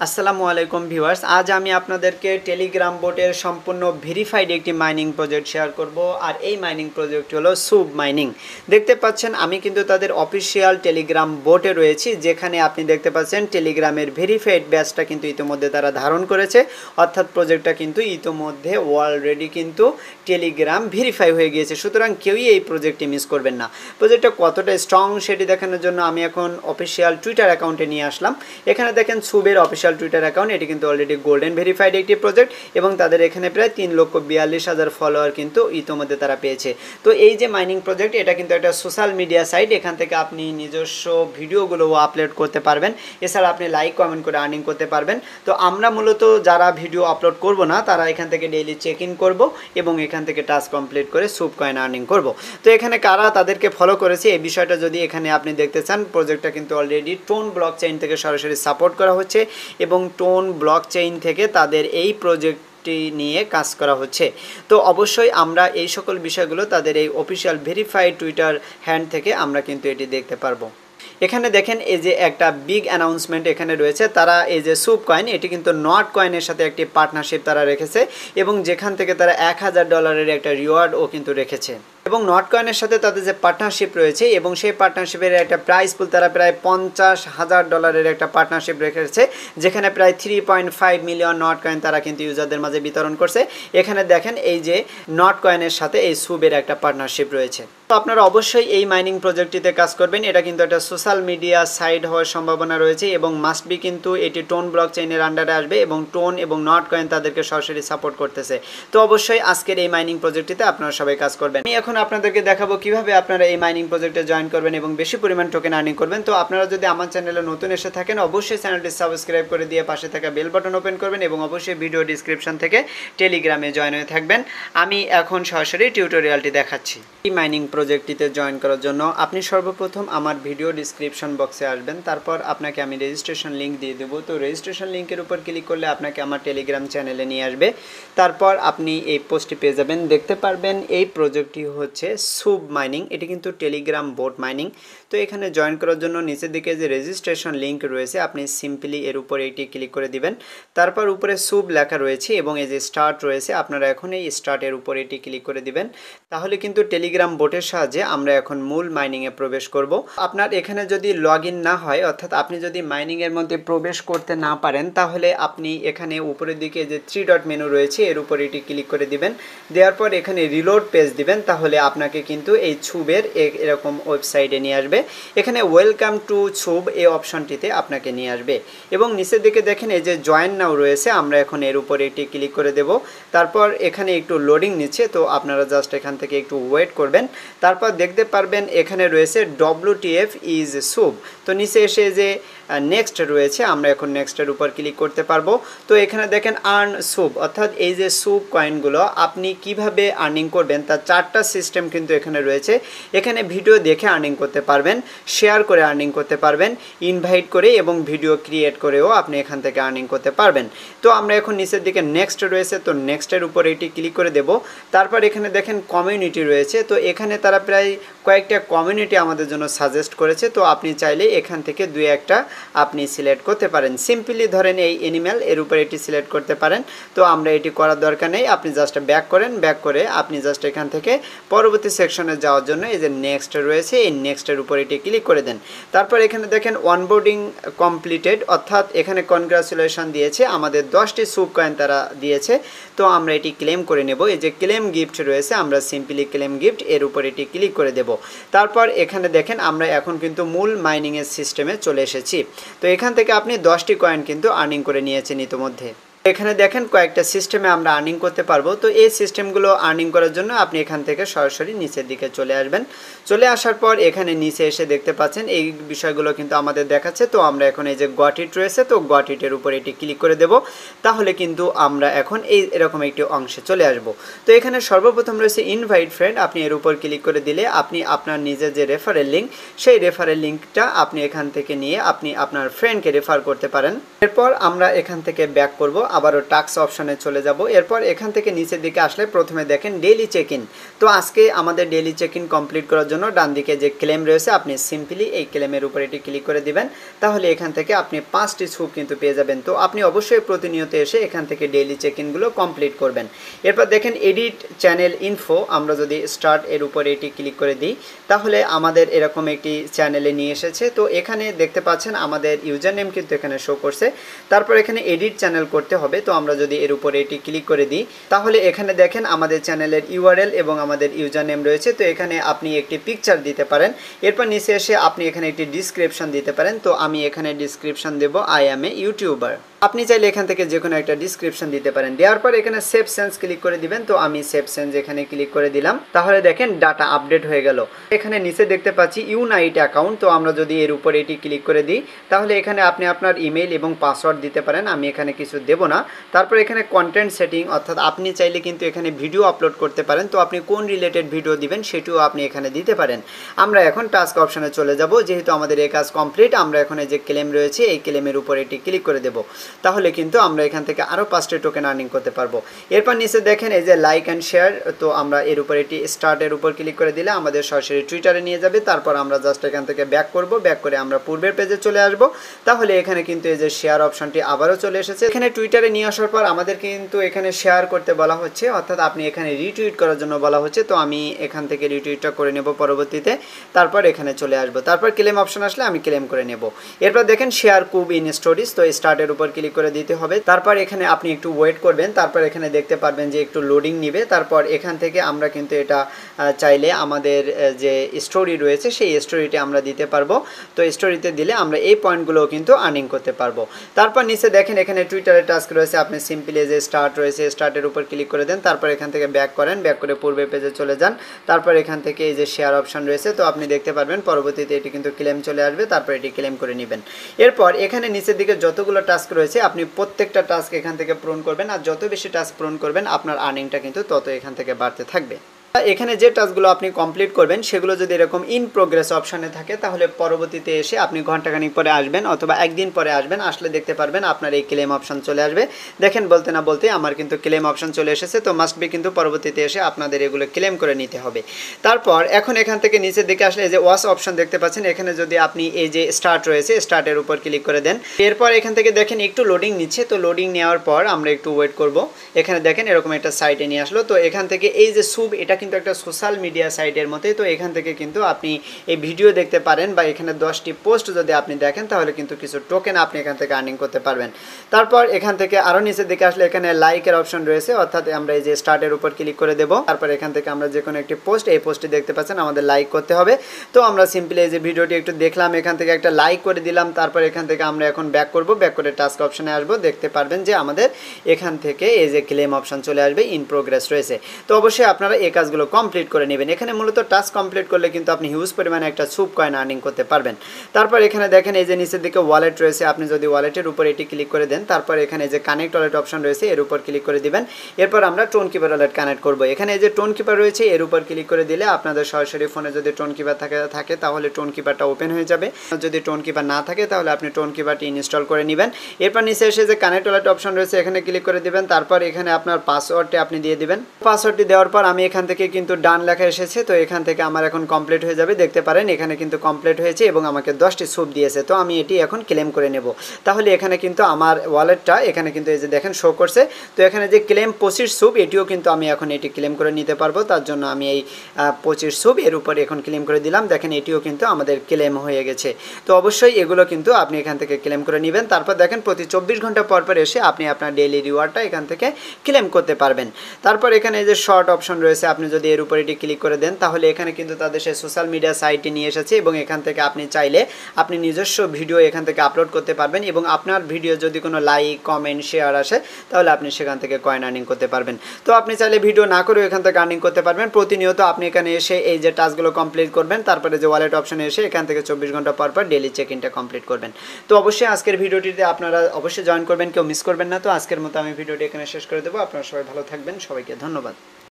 আসসালামু আলাইকুম ভিউয়ার্স, আজ আমি আপনাদেরকে টেলিগ্রাম বোটের সম্পূর্ণ ভেরিফাইড একটি মাইনিং প্রজেক্ট শেয়ার করব। আর এই মাইনিং প্রজেক্ট হলো সুব মাইনিং। দেখতে পাচ্ছেন আমি কিন্তু তাদের অফিসিয়াল টেলিগ্রাম বোটে রয়েছি, যেখানে আপনি দেখতে পাচ্ছেন টেলিগ্রামের ভেরিফাইড ব্যাচটা কিন্তু ইতিমধ্যে তারা ধারণ করেছে, অর্থাৎ প্রজেক্টটা কিন্তু ইতিমধ্যে অলরেডি কিন্তু টেলিগ্রাম ভেরিফাই হয়ে গিয়েছে। সুতরাং কেউই এই প্রজেক্টটি মিস করবেন না। প্রজেক্টটা কতটা স্ট্রং সেটি দেখানোর জন্য আমি এখন অফিসিয়াল টুইটার অ্যাকাউন্টে নিয়ে আসলাম। এখানে দেখেন সুবের অফিসিয়াল টুইটার অ্যাকাউন্ট, এটি কিন্তু অলরেডি গোল্ডেন ভেরিফাইড একটি প্রজেক্ট এবং তাদের এখানে প্রায় 3,42,000 ফলোয়ার কিন্তু ইতিমধ্যে তারা পেয়েছে। তো এই যে মাইনিং প্রজেক্ট, এটা কিন্তু একটা সোশ্যাল মিডিয়া সাইট। এখান থেকে আপনি নিজস্ব ভিডিওগুলোও আপলোড করতে পারবেন, এছাড়া আপনি লাইক কমেন্ট করে আর্নিং করতে পারবেন। তো আমরা মূলত যারা ভিডিও আপলোড করব না, তারা এখান থেকে ডেইলি চেক ইন করবো এবং এখান থেকে টাস্ক কমপ্লিট করে সুব কয়েন আর্নিং করব। তো এখানে কারা তাদেরকে ফলো করেছে এই বিষয়টা যদি এখানে আপনি দেখতে চান, প্রজেক্টটা কিন্তু অলরেডি টোন ব্লক চেইন থেকে সরাসরি সাপোর্ট করা হচ্ছে এবং টোন ব্লক চেইন থেকে তাদের এই প্রজেক্টটি নিয়ে কাজ করা হচ্ছে। তো অবশ্যই আমরা এই সকল বিষয়গুলো তাদের এই অফিসিয়াল ভেরিফাইড টুইটার হ্যান্ড থেকে আমরা কিন্তু এটি দেখতে পারবো। এখানে দেখেন এই যে একটা বিগ অ্যানাউন্সমেন্ট এখানে রয়েছে, তারা এই যে সুব কয়েন, এটি কিন্তু নট কয়েনের সাথে একটি পার্টনারশিপ তারা রেখেছে এবং যেখান থেকে তারা $1,000 একটা রিওয়ার্ডও কিন্তু রেখেছে। এবং নট কয়েনের সাথে তাদের যে পার্টনারশিপ রয়েছে এবং সেই পার্টনারশিপের একটা প্রাইস পুল তারা প্রায় $50,000 একটা পার্টনারশিপ রেখেছে, যেখানে প্রায় 3.5 মিলিয়ন নট কয়েন তারা কিন্তু ইউজারদের মাঝে বিতরণ করছে। এখানে দেখেন এই যে নট কয়েনের সাথে এই সুবের একটা পার্টনারশিপ রয়েছে। তো আপনারা অবশ্যই এই মাইনিং প্রজেক্টটিতে কাজ করবেন। এটা কিন্তু একটা সোশ্যাল মিডিয়া সাইট হওয়ার সম্ভাবনা রয়েছে এবং মাস্ট বি কিন্তু এটি টোন ব্লক চেইনের আন্ডারে আসবে এবং টোন এবং নট কয়েন তাদেরকে সরাসরি সাপোর্ট করতেছে। তো অবশ্যই আজকের এই মাইনিং প্রজেক্টটিতে আপনারা সবাই কাজ করবেন। আমি এখন আপনাদেরকে দেখাবো কিভাবে আপনারা এই মাইনিং প্রজেক্টে জয়েন করবেন এবং বেশি পরিমাণ টোকেন আর্নিং করবেন। তো আপনারা যদি আমার চ্যানেলে নতুন এসে থাকেন, অবশ্যই চ্যানেলটি সাবস্ক্রাইব করে দিয়ে পাশে থাকা বেল বাটন ওপেন করবেন এবং অবশ্যই ভিডিও ডিসক্রিপশন থেকে টেলিগ্রামে জয়েন হয়ে থাকবেন। আমি এখন সরাসরি টিউটোরিয়ালটি দেখাচ্ছি। এই মাইনিং প্রজেক্টটিতে জয়েন করার জন্য আপনি সর্বপ্রথম আমার ভিডিও ডিসক্রিপশন বক্সে আসবেন, তারপর আপনাকে আমি রেজিস্ট্রেশন লিঙ্ক দিয়ে দেবো। তো রেজিস্ট্রেশন লিঙ্কের উপর ক্লিক করলে আপনাকে আমার টেলিগ্রাম চ্যানেলে নিয়ে আসবে। তারপর আপনি এই পোস্টটি পেয়ে যাবেন, দেখতে পারবেন এই প্রজেক্টটি হচ্ছে সুব মাইনিং। এটি কিন্তু টেলিগ্রাম বোট মাইনিং। তো এখানে জয়েন করার জন্য নিচের দিকে যে রেজিস্ট্রেশন লিঙ্ক রয়েছে, আপনি সিম্পলি এর উপরে এটি ক্লিক করে দিবেন। তারপর উপরে সুব লেখা রয়েছে এবং এই যে স্টার্ট রয়েছে, আপনারা এখন এই স্টার্টের উপরে এটি ক্লিক করে দিবেন। তাহলে কিন্তু টেলিগ্রাম বোটের সাহায্যে আমরা এখন মূল মাইনিংয়ে প্রবেশ করব। আপনার এখানে যদি লগ ইন না হয়, অর্থাৎ আপনি যদি মাইনিংয়ের মধ্যে প্রবেশ করতে না পারেন, তাহলে আপনি এখানে উপরের দিকে যে 3 ডট মেনু রয়েছে এর উপর এটি ক্লিক করে দিবেন। দেওয়ার পর এখানে রিলোড পেজ দিবেন, তাহলে আপনাকে কিন্তু এই সুবের এরকম ওয়েবসাইটে নিয়ে আসবে। এখানে ওয়েলকাম টু সুব এই অপশনটিতে আপনাকে নিয়ে আসবে এবং নিচের দিকে দেখেন এই যে জয়েন নাও রয়েছে, আমরা এখন এর উপরে এটি ক্লিক করে দেব। তারপর এখানে একটু লোডিং নিচ্ছে, তো আপনারা জাস্ট এখান থেকে একটু ওয়েট করবেন। তারপর দেখতে পারবেন এখানে রয়েছে WTF ইজ সুব। তো নিচে এসে যে নেক্সট রয়েছে, আমরা এখন নেক্সটের উপর ক্লিক করতে পারবো। তো এখানে দেখেন আর্ন সুব, অর্থাৎ এই যে সুব কয়েনগুলো আপনি কিভাবে আর্নিং করবেন তার 4টা সিস্টেম কিন্তু এখানে রয়েছে। এখানে ভিডিও দেখে আর্নিং করতে পারবেন, শেয়ার করে আর্নিং করতে পারবেন, ইনভাইট করে এবং ভিডিও ক্রিয়েট করেও আপনি এখান থেকে আর্নিং করতে পারবেন। তো আমরা এখন নিচের দিকে নেক্সট রয়েছে, তো নেক্সটের উপর এটি ক্লিক করে দেব। তারপর এখানে দেখেন কমিউনিটি রয়েছে, তো এখানে তারা প্রায় কয়েকটা কমিউনিটি আমাদের জন্য সাজেস্ট করেছে। তো আপনি চাইলে এখান থেকে 2-1টা আপনি সিলেক্ট করতে পারেন। সিম্পলি ধরেন এই অ্যানিম্যাল, এর উপর এটি সিলেক্ট করতে পারেন। তো আমরা এটি করার দরকার নেই, আপনি জাস্ট ব্যাক করেন, ব্যাক করে আপনি জাস্ট এখান থেকে পরবর্তী সেকশনে যাওয়ার জন্য এই যে নেক্সট রয়েছে এই নেক্সটের উপর এটি ক্লিক করে দেন। তারপর এখানে দেখেন অনবোর্ডিং কমপ্লিটেড, অর্থাৎ এখানে কনগ্রাচুলেশন দিয়েছে, আমাদের 10টি সুব কয়েন তারা দিয়েছে। তো আমরা এটি ক্লেম করে নেব। এই যে ক্লেম গিফট রয়েছে, আমরা সিম্পলি ক্লেম গিফট এর উপর এটি ক্লিক করে দেব। তারপর এখানে দেখেন আমরা এখন কিন্তু মূল মাইনিংয়ের সিস্টেমে চলে এসেছি। তো এখান থেকে আপনি 10টি কয়েন কিন্তু আর্নিং করে নিয়েছেন ইতিমধ্যে। এখানে দেখেন কয়েকটা সিস্টেমে আমরা আর্নিং করতে পারবো। তো এই সিস্টেমগুলো আর্নিং করার জন্য আপনি এখান থেকে সরাসরি নিচের দিকে চলে আসবেন। চলে আসার পর এখানে নিচে এসে দেখতে পাচ্ছেন এই বিষয়গুলো কিন্তু আমাদের দেখাচ্ছে। তো আমরা এখন এই যে গট ইট রয়েছে, তো গট ইটের উপর এটি ক্লিক করে দেব। তাহলে কিন্তু আমরা এখন এই এরকম একটি অংশে চলে আসব। তো এখানে সর্বপ্রথম রয়েছে ইনভাইট ফ্রেন্ড, আপনি এর উপর ক্লিক করে দিলে আপনি আপনার নিজের যে রেফারেল লিঙ্ক, সেই রেফারেল লিঙ্কটা আপনি এখান থেকে নিয়ে আপনি আপনার ফ্রেন্ডকে রেফার করতে পারেন। এরপর আমরা এখান থেকে ব্যাক করব, আবারও টাস্ক অপশনে চলে যাব। এরপর এখান থেকে নিচের দিকে আসলে প্রথমে দেখেন ডেইলি চেক ইন। তো আজকে আমাদের ডেইলি চেক ইন কমপ্লিট করার জন্য ডান দিকে যে ক্লেম রয়েছে আপনি সিম্পলি এই ক্লেমের উপর এটি ক্লিক করে দিবেন। তাহলে এখান থেকে আপনি 5টি স্যুপ কিন্তু পেয়ে যাবেন। তো আপনি অবশ্যই প্রতিনিয়ত এসে এখান থেকে ডেইলি চেক ইনগুলো কমপ্লিট করবেন। এরপর দেখেন এডিট চ্যানেল ইনফো, আমরা যদি স্টার্ট এর উপরে এটি ক্লিক করে দিই তাহলে আমাদের এরকম একটি চ্যানেলে নিয়ে এসেছে। তো এখানে দেখতে পাচ্ছেন আমাদের ইউজার নেম কিন্তু এখানে শো করছে। তারপর এখানে এডিট চ্যানেল করতে হবে। তো আমরা যদি এর উপরে এটি ক্লিক করে দিই তাহলে এখানে দেখেন আমাদের চ্যানেলের ইউআরএল এবং আমাদের ইউজার নেম রয়েছে। তো এখানে আপনি একটি পিকচার দিতে পারেন। এরপর নিচে এসে আপনি এখানে একটি ডিসক্রিপশন দিতে পারেন। তো আমি এখানে ডিসক্রিপশন দেব আই অ্যাম এ ইউটিউবার। আপনি চাইলে এখান থেকে যে কোনো একটা ডিসক্রিপশন দিতে পারেন। দেওয়ার পর এখানে সেভ চেঞ্জ ক্লিক করে দিবেন। তো আমি সেভ চেঞ্জ এখানে ক্লিক করে দিলাম। তাহলে দেখেন ডাটা আপডেট হয়ে গেল। এখানে নিচে দেখতে পাচ্ছি ইউনাইট অ্যাকাউন্ট। তো আমরা যদি এর উপরে এটি ক্লিক করে দিই তাহলে এখানে আপনি আপনার ইমেল এবং পাসওয়ার্ড দিতে পারেন। আমি এখানে কিছু দেব না। তারপর এখানে কন্টেন্ট সেটিং, অর্থাৎ আপনি চাইলে কিন্তু এখানে ভিডিও আপলোড করতে পারেন। তো আপনি কোন রিলেটেড ভিডিও দিবেন সেটিও আপনি এখানে দিতে পারেন। আমরা এখন টাস্ক অপশনে চলে যাব। যেহেতু আমাদের এই কাজ কমপ্লিট, আমরা এখন এই যে ক্লেম রয়েছে এই ক্লেমের উপর এটি ক্লিক করে দেব। তাহলে কিন্তু আমরা এখান থেকে আরও 5টি টোকেন আর্নিং করতে পারবো। এরপর নিচে দেখেন এই যে লাইক অ্যান্ড শেয়ার। তো আমরা এর উপর এটি স্টার্টের উপর ক্লিক করে দিলে আমাদের সরাসরি টুইটারে নিয়ে যাবে। তারপর আমরা জাস্ট এখান থেকে ব্যাক করব, ব্যাক করে আমরা পূর্বের পেজে চলে আসব। তাহলে এখানে কিন্তু এই যে শেয়ার অপশনটি আবারও চলে এসেছে। এখানে টুইটারে নিয়ে আসার পর আমাদের কিন্তু এখানে শেয়ার করতে বলা হচ্ছে, অর্থাৎ আপনি এখানে রিটুইট করার জন্য বলা হচ্ছে। তো আমি এখান থেকে রিটুইটটা করে নেব পরবর্তীতে। তারপর এখানে চলে আসবো। তারপর ক্লেম অপশন আসলে আমি ক্লেম করে নেব। এরপর দেখেন শেয়ার কুব ইন স্টোরিজ। তো স্টার্টের উপর ক্লিক করে দিতে হবে। তারপর এখানে আপনি একটু ওয়েট করবেন। তারপর এখানে দেখতে পারবেন যে একটু লোডিং নিবে। তারপর এখান থেকে আমরা কিন্তু এটা চাইলে আমাদের যে স্টোরি রয়েছে সেই স্টোরিতে আমরা দিতে পারবো। তো স্টোরিতে দিলে আমরা এই পয়েন্টগুলোও কিন্তু আর্নিং করতে পারবো। তারপর নিচে দেখেন এখানে টুইটারের টাস্ক রয়েছে। আপনি সিম্পলি যে স্টার্ট রয়েছে স্টার্টের উপর ক্লিক করে দেন। তারপর এখান থেকে ব্যাক করেন, ব্যাক করে পূর্বের পেজে চলে যান। তারপর এখান থেকে এই যে শেয়ার অপশন রয়েছে। তো আপনি দেখতে পারবেন পরবর্তীতে এটি কিন্তু ক্লেম চলে আসবে। তারপর এটি ক্লেম করে নেবেন। এরপর এখানে নিচের দিকে যতগুলো টাস্ক রয়েছে আপনি প্রত্যেকটা টাস্ক এখান থেকে পূরণ করবেন। আর যত বেশি টাস্ক পূরণ করবেন আপনার আর্নিংটা কিন্তু তত এখান থেকে বাড়তে থাকবে। এখানে যে টাস্কগুলো আপনি কমপ্লিট করবেন সেগুলো যদি এরকম ইন প্রোগ্রেস অপশানে থাকে তাহলে পরবর্তীতে এসে আপনি ঘন্টাখানিক পরে আসবেন অথবা একদিন পরে আসবেন, আসলে দেখতে পারবেন আপনার এই ক্লেম অপশান চলে আসবে। দেখেন বলতে না বলতে আমার কিন্তু ক্লেম অপশান চলে এসেছে। তো মাস্ট বি কিন্তু পরবর্তীতে এসে আপনাদের এগুলো ক্লেম করে নিতে হবে। তারপর এখন এখান থেকে নিচের দিকে আসলে এই যে ওয়াচ অপশান দেখতে পাচ্ছেন, এখানে যদি আপনি এই যে স্টার্ট রয়েছে স্টার্টের উপর ক্লিক করে দেন। এরপর এখান থেকে দেখেন একটু লোডিং নিচ্ছে। তো লোডিং নেওয়ার পর আমরা একটু ওয়েট করব। এখানে দেখেন এরকম একটা সাইটে নিয়ে আসলো। তো এখান থেকে এই যে সুব, এটা কিন্তু একটা সোশ্যাল মিডিয়া সাইটের মতোই। তো এখান থেকে কিন্তু আপনি এই ভিডিও দেখতে পারেন বা এখানে 10টি পোস্ট যদি আপনি দেখেন তাহলে কিন্তু কিছু টোকেন আপনি এখান থেকে আর্নিং করতে পারবেন। তারপর এখান থেকে আরও নিচের দিকে আসলে এখানে লাইকের অপশন রয়েছে, অর্থাৎ আমরা এই যে স্টার্টের উপর ক্লিক করে দেব। তারপর এখান থেকে আমরা যে কোনো একটি পোস্ট, এই পোস্টটি দেখতে পাচ্ছেন আমাদের লাইক করতে হবে। তো আমরা সিম্পলি এই যে ভিডিওটি একটু দেখলাম, এখান থেকে একটা লাইক করে দিলাম। তারপর এখান থেকে আমরা এখন ব্যাক করব, ব্যাক করে টাস্ক অপশনে আসবো। দেখতে পারবেন যে আমাদের এখান থেকে এই যে ক্লেম অপশন চলে আসবে, ইন প্রোগ্রেস রয়েছে। তো অবশ্যই আপনারা এই কাজগুলো কমপ্লিট করে নেবেন। এখানে মূলত টাস্ক কমপ্লিট করলে কিন্তু আপনি হিউজ পরিমাণে একটা সুপ কয়েন আর্নিং করতে পারবেন। তারপর এখানে দেখেন এই যে নিচের দিকে ওয়ালেট রয়েছে। আপনি যদি ওয়ালেটের উপর এটি ক্লিক করে দেন, তারপর এখানে যে কানেক্ট ওয়ালেট অপশন রয়েছে এর উপর ক্লিক করে দিবেন। এরপর আমরা টোন কিপার ওয়ালেট কানেক্ট করব। এখানে এই যে টোন কিপার রয়েছে এর উপর ক্লিক করে দিলে আপনাদের সরাসরি ফোনে যদি টোন কিপার থাকে তাহলে টোন কিপারটা ওপেন হয়ে যাবে। যদি টোন কিপার না থাকে তাহলে আপনি টোন কিপারটি ইনস্টল করে নেবেন। এরপর নিচে এসে যে কানেক্ট ওয়ালেট অপশন রয়েছে এখানে ক্লিক করে দিবেন। তারপর এখানে আপনার পাসওয়ার্ডটি আপনি দিয়ে দিবেন। পাসওয়ার্ডটি দেওয়ার পর আমি এখান থেকে কিন্তু ডান লেখা এসেছে। তো এখান থেকে আমার এখন কমপ্লিট হয়ে যাবে। দেখতে পারেন এখানে কিন্তু কমপ্লিট হয়েছে এবং আমাকে 10টি সুপ দিয়েছে। তো আমি এটি এখন ক্লেম করে নেব। তাহলে এখানে কিন্তু আমার ওয়ালেটটা এখানে কিন্তু এই যে দেখেন শো করছে। তো এখানে যে ক্লেম 25 সুপ, এটিও কিন্তু আমি এখন এটি ক্লেম করে নিতে পারবো। তার জন্য আমি এই 25 সুপ এর উপরে এখন ক্লেম করে দিলাম। দেখেন এটিও কিন্তু আমাদের ক্লেম হয়ে গেছে। তো অবশ্যই এগুলো কিন্তু আপনি এখান থেকে ক্লেম করে নেবেন। তারপর দেখেন প্রতি 24 ঘন্টা পর পর এসে আপনি আপনার ডেইলি রিওয়ার্ডটা এখান থেকে ক্লেম করতে পারবেন। তারপর এখানে এই যে শর্ট অপশন রয়েছে, আপনি যদি এর উপর এটি ক্লিক করে দেন তাহলে এখানে কিন্তু তাদের সেই সোশ্যাল মিডিয়া সাইটে নিয়ে এসেছে এবং এখান থেকে আপনি চাইলে আপনি নিজস্ব ভিডিও এখান থেকে আপলোড করতে পারবেন এবং আপনার ভিডিও যদি কোনো লাইক কমেন্ট শেয়ার আসে তাহলে আপনি সেখান থেকে কয়েন আর্নিং করতে পারবেন। তো আপনি চাইলে ভিডিও না করেও এখান থেকে আর্নিং করতে পারবেন। প্রতিনিয়ত আপনি এখানে এসে এই যে টাস্কগুলো কমপ্লিট করবেন, তারপরে যে ওয়ালেট অপশনে এসে এখান থেকে 24 ঘন্টা পর পর ডেইলি চেক ইনটা কমপ্লিট করবেন। তো অবশ্যই আজকের ভিডিওটিতে আপনারা অবশ্যই জয়েন করবেন, কেউ মিস করবেন না। তো আজকের মতো আমি ভিডিওটি এখানে শেষ করে দেবো। আপনারা সবাই ভালো থাকবেন, সবাইকে ধন্যবাদ।